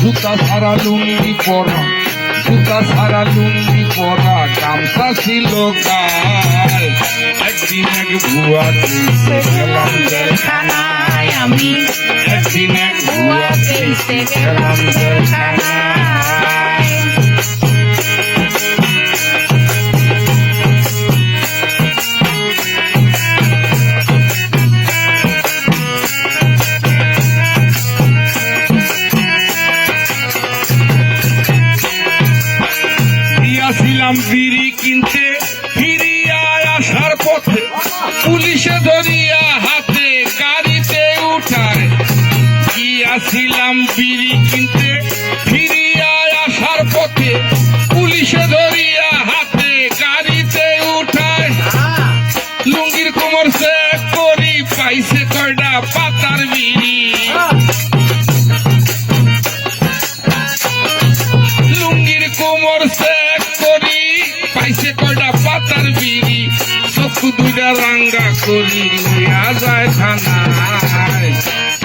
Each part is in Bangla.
জুতা ছাড়া লুঙ্গি পরা, জুতা ছাড়া লুঙ্গি পরা, গামছা ছিল গায়ে। একদিন এক ভুয়া কেসে গেলাম জেলখানায় আমি, একদিন এক ভুয়া কেসে গেলাম জেলখানায়। গিয়াছিলাম বিড়ি কিনতে, ফিরিয়া আসার পথে পুলিশে ধরিয়া হাতে গাড়িতে উঠায়। গিয়াছিলাম বিড়ি কিনতে, ফিরিয়া আসার পথে পুলিশে ধরিয়া হাতে গাড়িতে উঠায়। লুঙ্গির কোমর চেক করি, পাইছে কয়টা পাতার বিড়ি। লুঙ্গির কোমর চেক করি, পাইছে কয়টা পাতার বিড়ি। চক্ষু দুইটা রাঙ্গা করি লইয়া যায় থানায়।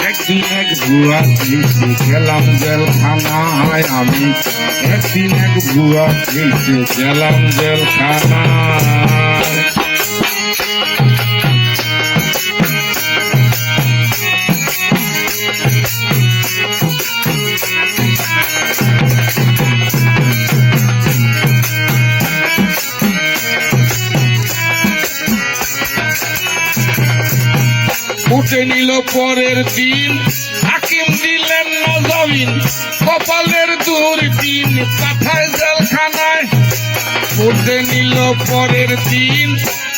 একদিন এক ভুয়া কেসে গেলাম জেলখানায় আমি, একদিন এক ভুয়া কেসে গেলাম জেলখানায়। উঠে নিল পরের দিন, হাকিম দিলেন না জামিন, কপালের দুর্দিন পাঠায় জেলখানায়। উঠে নিল পরের দিন,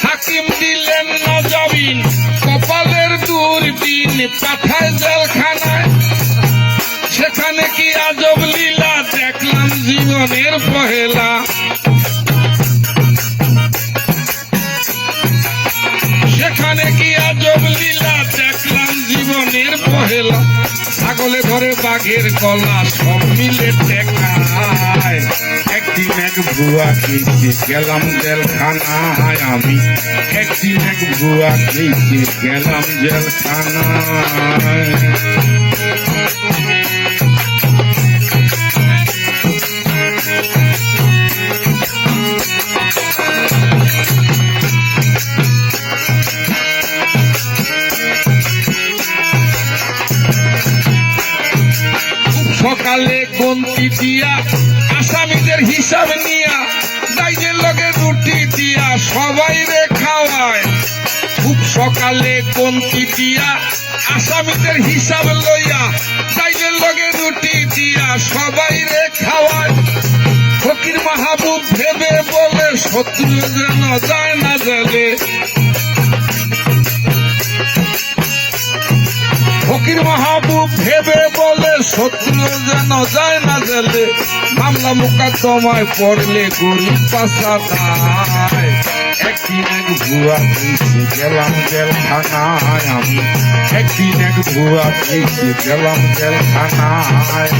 হাকিম দিলেন না জামিন, কপালের দুর্দিন পাঠায় জেলখানায়। সেখানে কি আজব লীলা দেখলাম জীবনের পহেলা। সেখানে কি আজব লীলা দেখলাম জীবনের পহেলা। ছাগলে ধরে বাঘের গলা সব মিলে টেকায়। একদিন এক ভুয়া কেসে গেলাম জেলখানায় আমি, একদিন এক ভুয়া কেসে গেলাম জেলখানায়। সকালে গন্তি দিয়া আসামিদের হিসাব নিয়া, ডাইজের লগে রুটি দিয়া সবাই রে খাওয়ায়। খুব সকালে গন্তি দিয়া আসামিদের হিসাব লইয়া, ডাইজের লগে রুটি দিয়া সবাই রে খাওয়ায়। ফকির মাহবুব ভেবে বলে শত্রু যেন যায় না জেলে। ফকির মাহবুব ভেবে বলে শত্রু যেন যায় না জেলে। মামলা মোকদ্দমায় পড়লে গরিব পাশা দায়। একদিন এক ভুয়া কেসে গেলাম জেলখানায় আমি, একদিন এক ভুয়া কেসে গেলাম জেলখানায়।